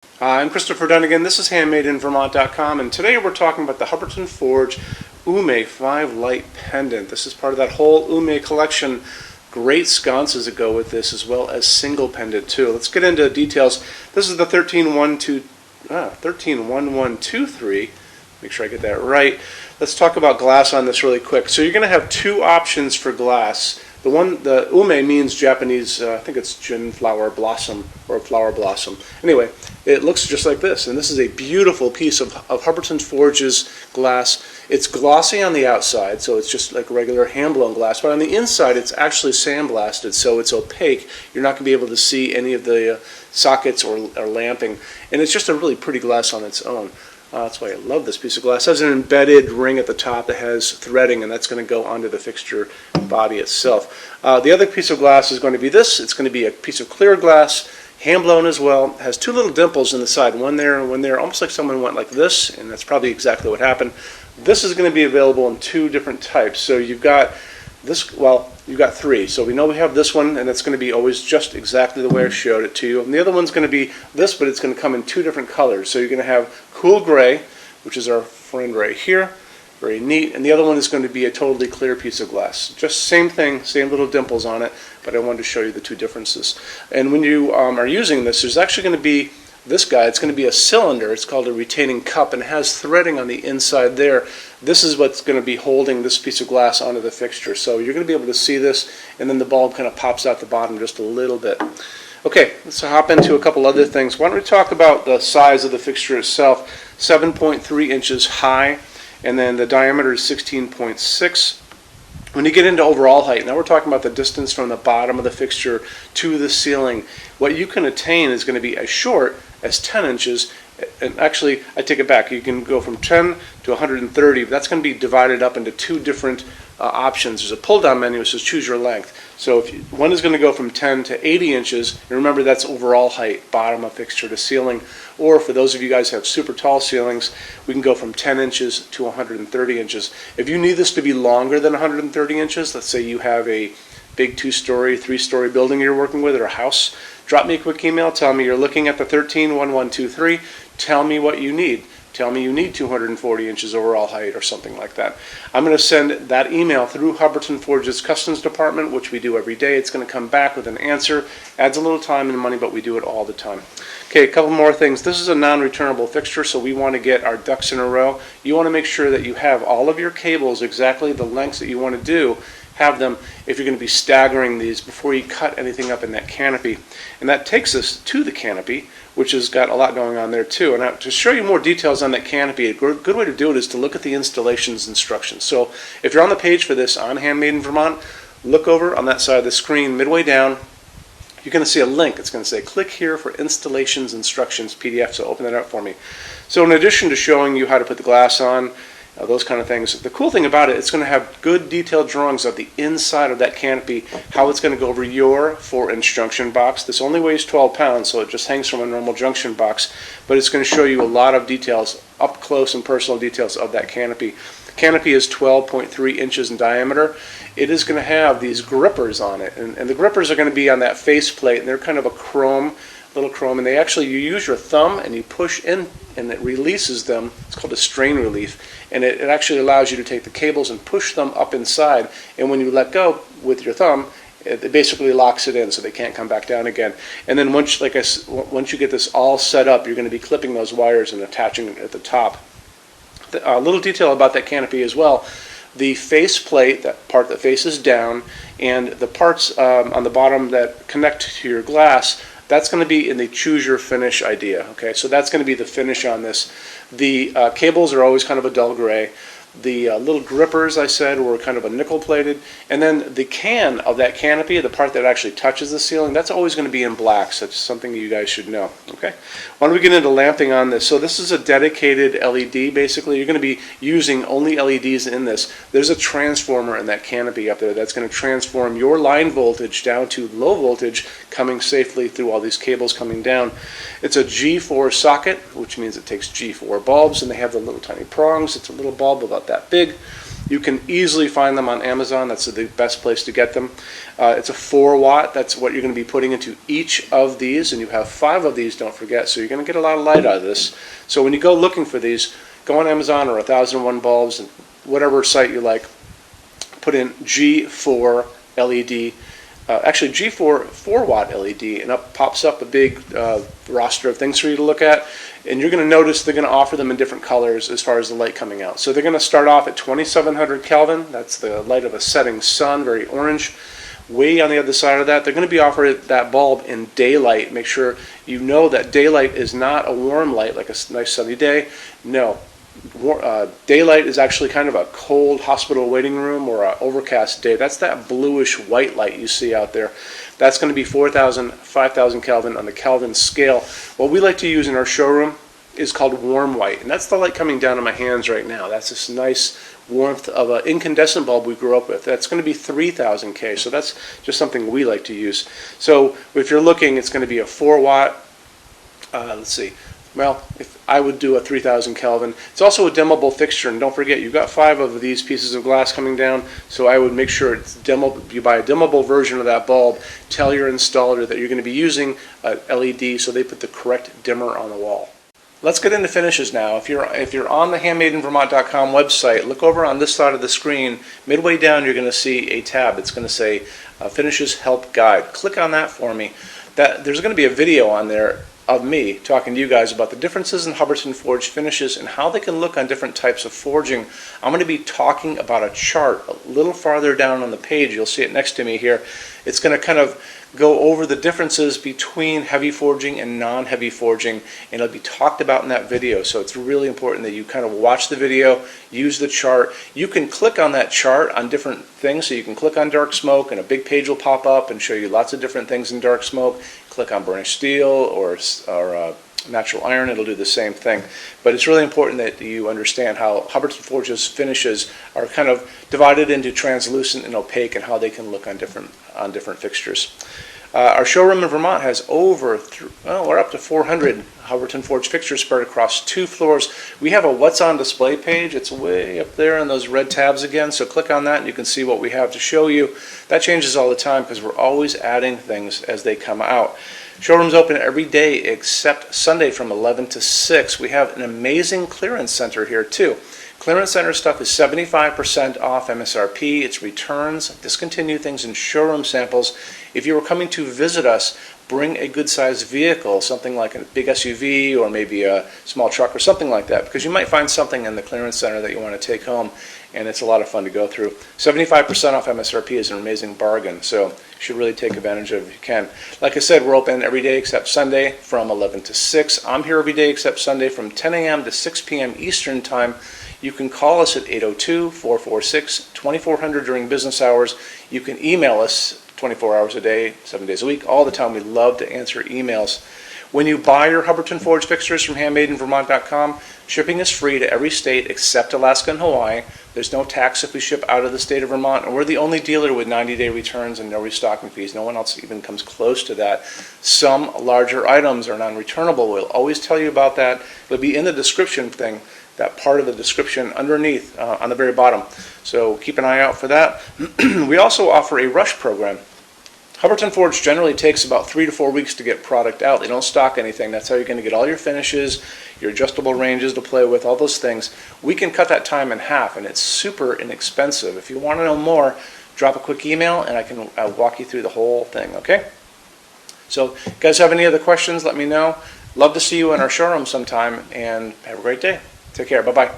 Hi, I'm Christopher Dunnigan. This is HandmadeInVermont.com, and today we're talking about the Hubbardton Forge Ume 5 Light Pendant. This is part of that whole Ume collection. Great sconces that go with this, as well as single pendant too. Let's get into details. This is the 131123. Make sure I get that right. Let's talk about glass on this really quick. So you're going to have two options for glass. The ume means Japanese, I think it's gin flower blossom or flower blossom. Anyway, it looks just like this, and this is a beautiful piece of Hubbardton Forge's glass. It's glossy on the outside, so it's just like regular hand-blown glass, but on the inside it's actually sandblasted, so it's opaque. You're not going to be able to see any of the sockets or lamping, and it's just a really pretty glass on its own. That's why I love this piece of glass. It has an embedded ring at the top that has threading, and that's going to go onto the fixture body itself. The other piece of glass is going to be this. It's going to be a piece of clear glass, hand-blown as well. It has two little dimples in the side, one there and one there, almost like someone went like this, and that's probably exactly what happened. This is going to be available in two different types. So you've got this, well, you've got three. So we know we have this one, and it's going to be always just exactly the way I showed it to you. And the other one's going to be this, but it's going to come in two different colors. So you're going to have cool gray, which is our friend right here. Very neat. And the other one is going to be a totally clear piece of glass. Just same thing, same little dimples on it, but I wanted to show you the two differences. And when you are using this, there's actually going to be this guy. It's going to be a cylinder. It's called a retaining cup, and it has threading on the inside there. This is what's going to be holding this piece of glass onto the fixture. So you're going to be able to see this, and then the bulb kind of pops out the bottom just a little bit. Okay, let's hop into a couple other things. Why don't we talk about the size of the fixture itself? 7.3 inches high, and then the diameter is 16.6. When you get into overall height, now we're talking about the distance from the bottom of the fixture to the ceiling. What you can attain is going to be as short as 10 inches. And actually, I take it back. You can go from 10 to 130, but that's going to be divided up into two different options. There's a pull-down menu that says choose your length. So one is going to go from 10 to 80 inches, and remember that's overall height, bottom of fixture to ceiling. Or for those of you guys who have super tall ceilings, we can go from 10 inches to 130 inches. If you need this to be longer than 130 inches, let's say you have a big 2-story, 3-story building you're working with, or a house, drop me a quick email. Tell me you're looking at the 131123. Tell me what you need. Tell me you need 240 inches overall height or something like that. I'm going to send that email through Hubbardton Forge's Customs Department, which we do every day. It's going to come back with an answer. Adds a little time and money, but we do it all the time. Okay, a couple more things. This is a non-returnable fixture, so we want to get our ducks in a row. You want to make sure that you have all of your cables exactly the lengths that you want to do. Have them if you're going to be staggering these before you cut anything up in that canopy. And that takes us to the canopy, which has got a lot going on there too. And to show you more details on that canopy, a good way to do it is to look at the installations instructions. So if you're on the page for this on Handmade in Vermont, look over on that side of the screen midway down. You're going to see a link. It's going to say click here for installations instructions PDF. So open that up for me. So in addition to showing you how to put the glass on, those kind of things. The cool thing about it, it's going to have good detailed drawings of the inside of that canopy, how it's going to go over your 4-inch junction box. This only weighs 12 pounds, so it just hangs from a normal junction box, but it's going to show you a lot of details, up close and personal details of that canopy. The canopy is 12.3 inches in diameter. It is going to have these grippers on it, and the grippers are going to be on that face plate, and they're kind of a little chrome, and you use your thumb and you push in and it releases them. It's called a strain relief, and it actually allows you to take the cables and push them up inside, and when you let go with your thumb, it basically locks it in so they can't come back down again. And then once you get this all set up, you're going to be clipping those wires and attaching it at the top. A little detail about that canopy as well. The face plate, that part that faces down, and the parts on the bottom that connect to your glass, that's going to be in the choose your finish idea. Okay, so that's going to be the finish on this. The cables are always kind of a dull gray. The little grippers, I said, were kind of a nickel plated, and then the can of that canopy, the part that actually touches the ceiling, that's always going to be in black. So that's something you guys should know. Okay, why don't we get into lamping on this? So this is a dedicated LED. Basically, you're going to be using only LEDs in this. There's a transformer in that canopy up there that's going to transform your line voltage down to low voltage, coming safely through all these cables coming down. It's a G4 socket, which means it takes G4 bulbs, and they have the little tiny prongs. It's a little bulb about that big. You can easily find them on Amazon. That's the best place to get them. It's a 4 watt. That's what you're going to be putting into each of these, and you have 5 of these, don't forget, so you're going to get a lot of light out of this. So when you go looking for these, go on Amazon or 1001 Bulbs, and whatever site you like, put in G4 LED, actually G4 4-watt LED, and up pops up a big roster of things for you to look at. And you're going to notice they're going to offer them in different colors as far as the light coming out. So they're going to start off at 2700 Kelvin. That's the light of a setting sun, very orange. Way on the other side of that, they're going to be offered that bulb in daylight. Make sure you know that daylight is not a warm light like a nice sunny day. No. Daylight is actually kind of a cold hospital waiting room or an overcast day. That's that bluish white light you see out there. That's going to be 4,000, 5,000 Kelvin on the Kelvin scale. What we like to use in our showroom is called warm white, and that's the light coming down on my hands right now. That's this nice warmth of an incandescent bulb we grew up with. That's going to be 3,000 K, so that's just something we like to use. So if you're looking, it's going to be a 4-watt, let's see, well, if I would do a 3,000 Kelvin. It's also a dimmable fixture, and don't forget, you've got 5 of these pieces of glass coming down, so I would make sure it's dimmable. You buy a dimmable version of that bulb. Tell your installer that you're going to be using a LED, so they put the correct dimmer on the wall. Let's get into finishes now. If you're on the HandmadeInVermont.com website, look over on this side of the screen. Midway down, you're going to see a tab. It's going to say Finishes Help Guide. Click on that for me. There's going to be a video on there of me talking to you guys about the differences in Hubbardton forged finishes and how they can look on different types of forging. I'm going to be talking about a chart a little farther down on the page. You'll see it next to me here. It's going to kind of go over the differences between heavy forging and non-heavy forging, and it'll be talked about in that video. So it's really important that you kind of watch the video, use the chart. You can click on that chart on different things. So you can click on dark smoke and a big page will pop up and show you lots of different things in dark smoke. Click on burnished steel or natural iron, it'll do the same thing. But it's really important that you understand how Hubbardton Forge's finishes are kind of divided into translucent and opaque and how they can look on different fixtures. Our showroom in Vermont has we're up to 400 Hubbardton Forge fixtures spread across 2 floors. We have a What's on Display page. It's way up there in those red tabs again, so click on that and you can see what we have to show you. That changes all the time because we're always adding things as they come out. Showroom's open every day except Sunday from 11 to 6. We have an amazing clearance center here too. Clearance center stuff is 75% off MSRP. It's returns, discontinued things, and showroom samples. If you were coming to visit us, bring a good-sized vehicle, something like a big SUV or maybe a small truck or something like that, because you might find something in the clearance center that you want to take home, and it's a lot of fun to go through. 75% off MSRP is an amazing bargain, so you should really take advantage of it if you can. Like I said, we're open every day except Sunday from 11 to 6. I'm here every day except Sunday from 10 a.m. to 6 p.m. Eastern Time. You can call us at 802-446-2400 during business hours. You can email us 24 hours a day, 7 days a week, all the time. We love to answer emails. When you buy your Hubbardton Forge fixtures from HandmadeInVermont.com, shipping is free to every state except Alaska and Hawaii. There's no tax if we ship out of the state of Vermont, and we're the only dealer with 90-day returns and no restocking fees. No one else even comes close to that. Some larger items are non-returnable. We'll always tell you about that. It'll be in the description thing, that part of the description underneath on the very bottom. So keep an eye out for that. We also offer a rush program. Hubbardton Forge generally takes about 3 to 4 weeks to get product out. They don't stock anything. That's how you're going to get all your finishes, your adjustable ranges to play with, all those things. We can cut that time in half, and it's super inexpensive. If you want to know more, drop a quick email, and I can walk you through the whole thing, okay? So, if you guys have any other questions, let me know. Love to see you in our showroom sometime, and have a great day. Take care. Bye-bye.